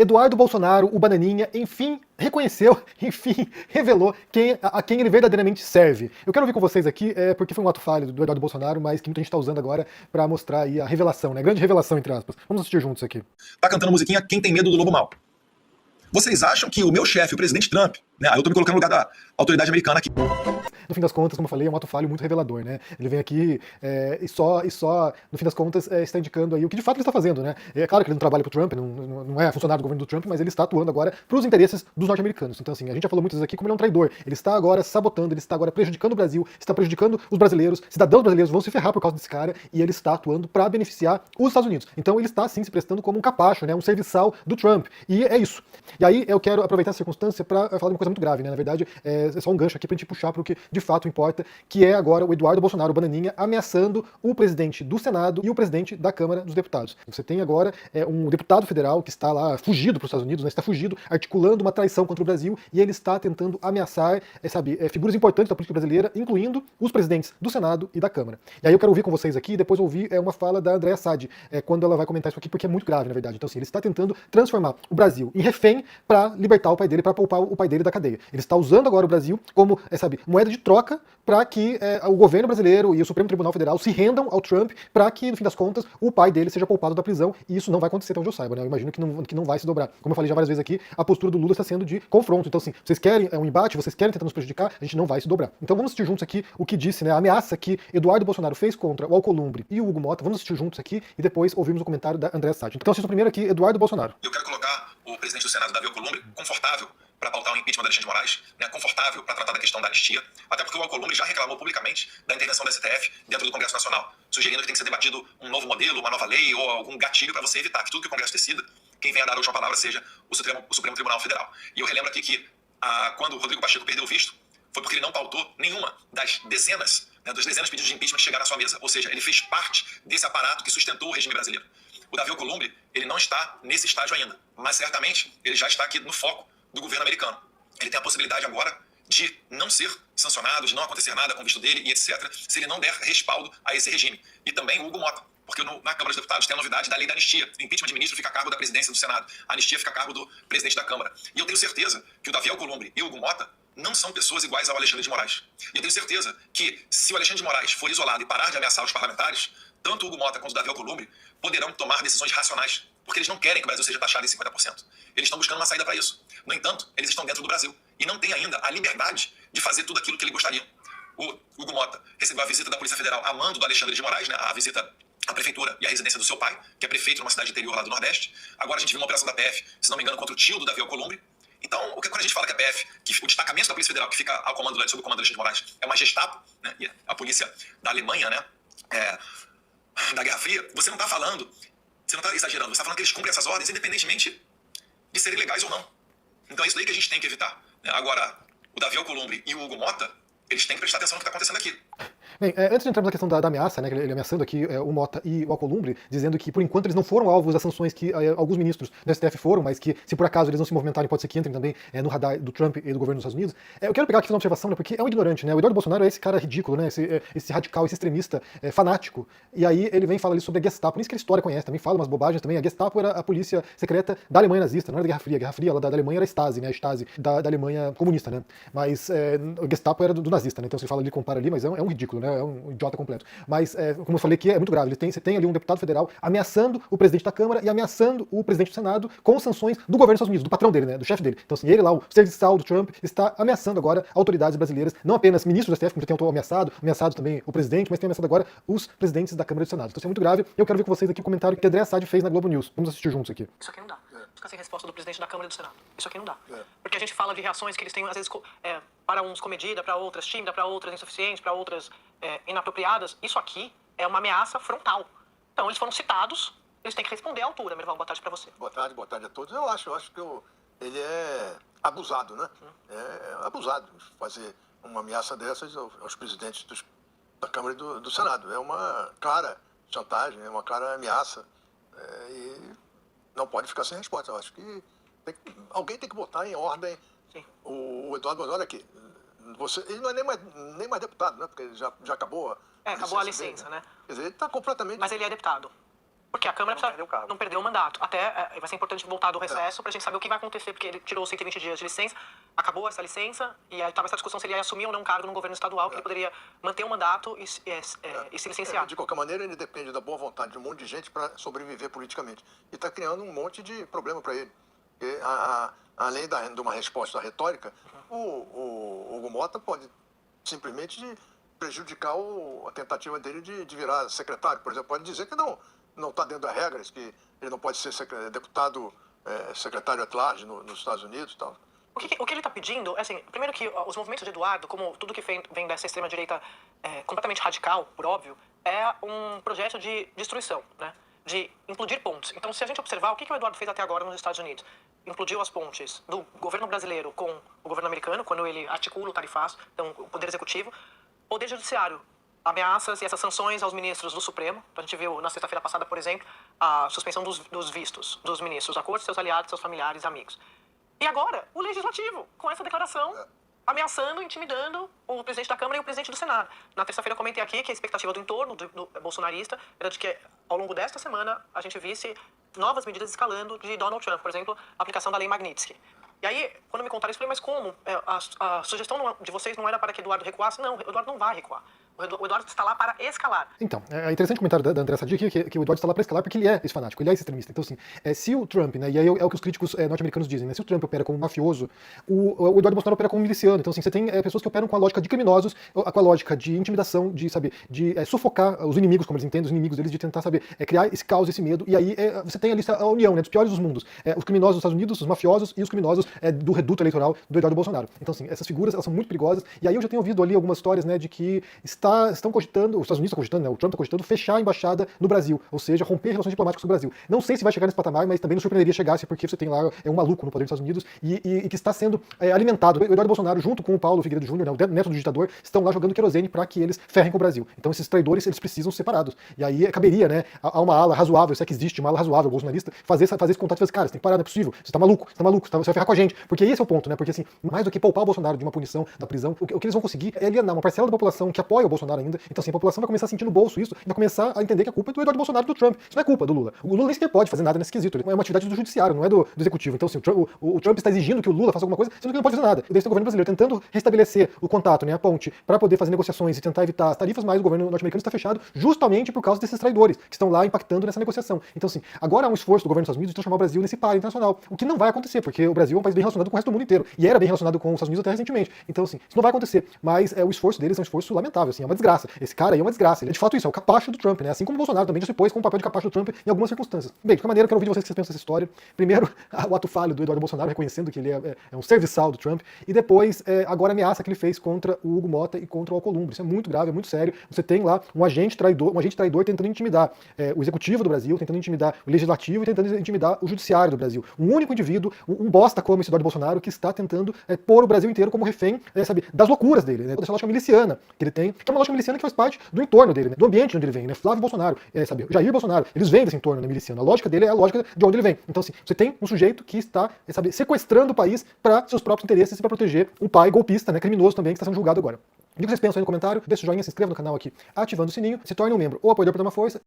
Eduardo Bolsonaro, o Bananinha, enfim reconheceu, enfim revelou a quem ele verdadeiramente serve. Eu quero ouvir com vocês aqui, porque foi um ato falho do Eduardo Bolsonaro, mas que muita gente está usando agora para mostrar aí a revelação, né? A grande revelação, entre aspas. Vamos assistir juntos aqui. Tá cantando musiquinha Quem Tem Medo do Lobo Mau. Vocês acham que o meu chefe, o presidente Trump, né? Eu tô me colocando no lugar da autoridade americana aqui. No fim das contas, como eu falei, é um ato falho muito revelador, né? Ele vem aqui e só, no fim das contas, está indicando aí o que de fato ele está fazendo, né? É claro que ele não trabalha para o Trump, não é funcionário do governo do Trump, mas ele está atuando agora para os interesses dos norte-americanos. Então, assim, a gente já falou muitas vezes aqui como ele é um traidor. Ele está agora sabotando, ele está agora prejudicando o Brasil, está prejudicando os brasileiros, cidadãos brasileiros vão se ferrar por causa desse cara, e ele está atuando para beneficiar os Estados Unidos. Então, ele está, sim, se prestando como um capacho, né? Um serviçal do Trump. E é isso. E aí, eu quero aproveitar essa circunstância para falar de uma coisa muito grave, né? Na verdade, é só um gancho aqui pra gente puxar pro que de fato importa, que é agora o Eduardo Bolsonaro, o Bananinha, ameaçando o presidente do Senado e o presidente da Câmara dos Deputados. Você tem agora um deputado federal que está lá fugido para os Estados Unidos, né? Está fugido, articulando uma traição contra o Brasil, e ele está tentando ameaçar, figuras importantes da política brasileira, incluindo os presidentes do Senado e da Câmara. E aí eu quero ouvir com vocês aqui, depois ouvir uma fala da Andréa Sadi, quando ela vai comentar isso aqui, porque é muito grave, na verdade. Então, assim, ele está tentando transformar o Brasil em refém para libertar o pai dele, para poupar o pai dele da cadeia. Ele está usando agora o Brasil como, moeda de troca para que o governo brasileiro e o Supremo Tribunal Federal se rendam ao Trump para que, no fim das contas, o pai dele seja poupado da prisão, e isso não vai acontecer, até onde eu saiba, né? Eu imagino que não vai se dobrar. Como eu falei já várias vezes aqui, a postura do Lula está sendo de confronto. Então, assim, vocês querem um embate, vocês querem tentar nos prejudicar, a gente não vai se dobrar. Então vamos assistir juntos aqui o que disse, né, a ameaça que Eduardo Bolsonaro fez contra o Alcolumbre e o Hugo Mota. Vamos assistir juntos aqui e depois ouvimos o comentário da Andréa Sadi. Então assista primeiro aqui, Eduardo Bolsonaro. Eu quero colocar o presidente do Senado, Davi Alcolumbre, confortável para pautar o impeachment do Alexandre de Moraes, né, confortável para tratar da questão da anistia, até porque o Alcolumbre já reclamou publicamente da intervenção do STF dentro do Congresso Nacional, sugerindo que tem que ser debatido um novo modelo, uma nova lei ou algum gatilho para você evitar que tudo que o Congresso decida, quem venha a dar a última palavra seja o Supremo Tribunal Federal. E eu relembro aqui que quando o Rodrigo Pacheco perdeu o visto, foi porque ele não pautou nenhuma das dezenas de pedidos de impeachment que chegaram à sua mesa. Ou seja, ele fez parte desse aparato que sustentou o regime brasileiro. O Davi Alcolumbre, ele não está nesse estágio ainda, mas certamente ele já está aqui no foco do governo americano. Ele tem a possibilidade agora de não ser sancionado, de não acontecer nada com o visto dele e etc., se ele não der respaldo a esse regime. E também o Hugo Mota, porque na Câmara dos Deputados tem a novidade da lei da anistia. O impeachment de ministro fica a cargo da presidência do Senado, a anistia fica a cargo do presidente da Câmara. E eu tenho certeza que o Davi Alcolumbre e o Hugo Mota não são pessoas iguais ao Alexandre de Moraes. E eu tenho certeza que, se o Alexandre de Moraes for isolado e parar de ameaçar os parlamentares, tanto o Hugo Mota quanto o Davi Alcolumbre poderão tomar decisões racionais, porque eles não querem que o Brasil seja taxado em 50%. Eles estão buscando uma saída para isso. No entanto, eles estão dentro do Brasil e não têm ainda a liberdade de fazer tudo aquilo que eles gostariam. O Hugo Mota recebeu a visita da Polícia Federal a mando do Alexandre de Moraes, né, a visita à prefeitura e à residência do seu pai, que é prefeito de uma cidade interior lá do Nordeste. Agora a gente viu uma operação da PF, se não me engano, contra o tio do Davi Alcolumbre. Então, quando a gente fala que a PF, que o destacamento da Polícia Federal que fica sob o comando do Alexandre de Moraes, é uma Gestapo, né, e a polícia da Alemanha, né, da Guerra Fria, você não está exagerando, você está falando que eles cumprem essas ordens independentemente de serem legais ou não. Então é isso daí que a gente tem que evitar. Agora, o Davi Alcolumbre e o Hugo Mota, eles têm que prestar atenção no que está acontecendo aqui. Bem, antes de entrarmos na questão da ameaça, né, ele ameaçando aqui o Mota e o Alcolumbre, dizendo que por enquanto eles não foram alvos das sanções que alguns ministros do STF foram, mas que se por acaso eles não se movimentarem, pode ser que entrem também no radar do Trump e do governo dos Estados Unidos. Eu quero pegar aqui uma observação, né, porque é um ignorante, né? O Eduardo Bolsonaro é esse cara ridículo, né? Esse radical, esse extremista, fanático. E aí ele vem falar ali sobre a Gestapo, por isso que a história conhece, também fala umas bobagens também. A Gestapo era a polícia secreta da Alemanha nazista, não era da Guerra Fria. A Guerra Fria da Alemanha era a Stasi, né? A Stasi da Alemanha comunista, né? Mas a Gestapo era do nazista, né? Então você fala ali, compara ali, mas é um ridículo, né? É um idiota completo. Mas, como eu falei aqui, é muito grave. Você tem ali um deputado federal ameaçando o presidente da Câmara e ameaçando o presidente do Senado com sanções do governo dos Estados Unidos, do patrão dele, né, do chefe dele. Então, assim, ele lá, o serviçal do Trump, está ameaçando agora autoridades brasileiras, não apenas ministros do STF, como já tem ameaçado também o presidente, mas tem ameaçado agora os presidentes da Câmara e do Senado. Então, isso é muito grave. Eu quero ver com vocês aqui o comentário que a Andréa Sadi fez na Globo News. Vamos assistir juntos aqui. Isso aqui não dá. Fica sem resposta do presidente da Câmara e do Senado. Isso aqui não dá. Porque a gente fala de reações que eles têm, às vezes, para uns comedida, para outras tímida, para outras insuficientes, para outras inapropriadas. Isso aqui é uma ameaça frontal. Então, eles foram citados, eles têm que responder à altura. Merval, boa tarde para você. Boa tarde a todos. Eu acho que ele é abusado, né? É abusado fazer uma ameaça dessas aos presidentes da Câmara e do Senado. É uma clara chantagem, é uma clara ameaça. E não pode ficar sem resposta. Eu acho que alguém tem que botar em ordem. Sim. O Eduardo, olha aqui, ele não é nem mais deputado, né? Porque ele já acabou acabou a licença, né? Quer dizer, ele está completamente... Mas ele é deputado. Porque a Câmara Não perdeu o cargo. não perdeu o mandato. Até vai ser importante voltar do recesso pra gente saber o que vai acontecer, porque ele tirou 120 dias de licença, acabou essa licença, e aí estava essa discussão se ele ia assumir ou não um cargo no governo estadual, que ele poderia manter o mandato e se licenciar. De qualquer maneira, ele depende da boa vontade de um monte de gente para sobreviver politicamente. E está criando um monte de problema para ele. Porque, além de uma resposta retórica, o Hugo Mota pode simplesmente prejudicar a tentativa dele de virar secretário. Por exemplo, pode dizer que não está dentro das regras, que ele não pode ser deputado, secretário at large nos Estados Unidos e tal. O que ele está pedindo é, assim, primeiro que os movimentos de Eduardo, como tudo que vem dessa extrema-direita completamente radical, por óbvio, é um projeto de destruição, né? De implodir pontes. Então, se a gente observar o que o Eduardo fez até agora nos Estados Unidos, implodiu as pontes do governo brasileiro com o governo americano, quando ele articula o tarifaço, então o poder executivo, poder judiciário, ameaças e essas sanções aos ministros do Supremo. A gente viu na sexta-feira passada, por exemplo, a suspensão dos vistos dos ministros da corte, seus aliados, seus familiares, amigos. E agora, o Legislativo, com essa declaração, ameaçando, intimidando o presidente da Câmara e o presidente do Senado. Na terça-feira eu comentei aqui que a expectativa do entorno do bolsonarista era de que, ao longo desta semana, a gente visse novas medidas escalando de Donald Trump, por exemplo, a aplicação da lei Magnitsky. E aí, quando me contaram isso, eu falei, mas como? A sugestão de vocês não era para que Eduardo recuasse? Não, o Eduardo não vai recuar. O Eduardo está lá para escalar. Então, é interessante o comentário da André Sadi aqui, que o Eduardo está lá para escalar porque ele é esse fanático, ele é esse extremista. Então, assim, se o Trump, né, e aí é o que os críticos norte-americanos dizem, né, se o Trump opera como mafioso, o Eduardo Bolsonaro opera como miliciano. Então, assim, você tem pessoas que operam com a lógica de criminosos, com a lógica de intimidação, de sufocar os inimigos, como eles entendem, os inimigos deles, de tentar, criar esse caos, esse medo. E aí você tem ali a união, né, dos piores dos mundos. Os criminosos dos Estados Unidos, os mafiosos e os criminosos do reduto eleitoral do Eduardo Bolsonaro. Então, assim, essas figuras, elas são muito perigosas. E aí eu já tenho ouvido ali algumas histórias, né, de que estão cogitando, os Estados Unidos estão cogitando, né, o Trump está cogitando fechar a embaixada no Brasil, ou seja, romper relações diplomáticas com o Brasil. Não sei se vai chegar nesse patamar, mas também não surpreenderia chegasse, porque você tem lá um maluco no poder dos Estados Unidos e que está sendo alimentado. O Eduardo Bolsonaro, junto com o Paulo Figueiredo Júnior, né, o neto do ditador, estão lá jogando querosene para que eles ferrem com o Brasil. Então esses traidores, eles precisam ser separados. E aí caberia, né, a uma ala razoável, se é que existe uma ala razoável bolsonarista, fazer esse contato e fazer, cara, você tem que parar, não é possível, você tá maluco, você vai ferrar com a gente. Porque esse é o ponto, né, porque assim, mais do que poupar o Bolsonaro de uma punição da prisão, o que eles vão conseguir é alienar uma parcela da população que apoia o Bolsonaro ainda. Então assim, a população vai começar a sentir no bolso isso e vai começar a entender que a culpa é do Eduardo Bolsonaro e do Trump. Isso não é culpa do Lula. O Lula nem sequer pode fazer nada nesse quesito. É uma atividade do judiciário, não é do executivo. Então, assim, o Trump está exigindo que o Lula faça alguma coisa, sendo que não pode fazer nada. E daí tem o governo brasileiro tentando restabelecer o contato, né, a ponte, para poder fazer negociações e tentar evitar as tarifas, mas o governo norte-americano está fechado justamente por causa desses traidores que estão lá impactando nessa negociação. Então, assim, agora há um esforço do governo dos Estados Unidos de transformar o Brasil nesse par internacional, o que não vai acontecer, porque o Brasil é um país bem relacionado com o resto do mundo inteiro, e era bem relacionado com os Estados Unidos até recentemente. Então, assim, isso não vai acontecer, mas o esforço deles é um esforço lamentável, assim, é uma desgraça. Esse cara aí é uma desgraça. Ele é de fato isso, é o capacho do Trump, né? Assim como o Bolsonaro também já se pôs com o papel de capacho do Trump em algumas circunstâncias. Bem, de qualquer maneira, eu quero ouvir de vocês o que vocês pensam dessa história. Primeiro, o ato falho do Eduardo Bolsonaro, reconhecendo que ele é um serviçal do Trump, e depois, agora a ameaça que ele fez contra o Hugo Mota e contra o Alcolumbre. Isso é muito grave, é muito sério. Você tem lá um agente traidor tentando intimidar o executivo do Brasil, tentando intimidar o legislativo e tentando intimidar o judiciário do Brasil. Um único indivíduo, um bosta como esse Eduardo Bolsonaro, que está tentando pôr o Brasil inteiro como refém, das loucuras dele, né? Dessa lógica miliciana que ele tem, que é uma lógica miliciana que faz parte do entorno dele, né? Do ambiente onde ele vem, né? Flávio Bolsonaro, Jair Bolsonaro, eles vêm desse entorno, né, miliciano. A lógica dele é a lógica de onde ele vem. Então, assim, você tem um sujeito que está, sequestrando o país para seus próprios interesses e para proteger um pai golpista, né, criminoso também, que está sendo julgado agora. O que vocês pensam aí no comentário? Deixa o joinha, se inscreva no canal aqui, ativando o sininho, se torne um membro ou apoiador para dar uma força.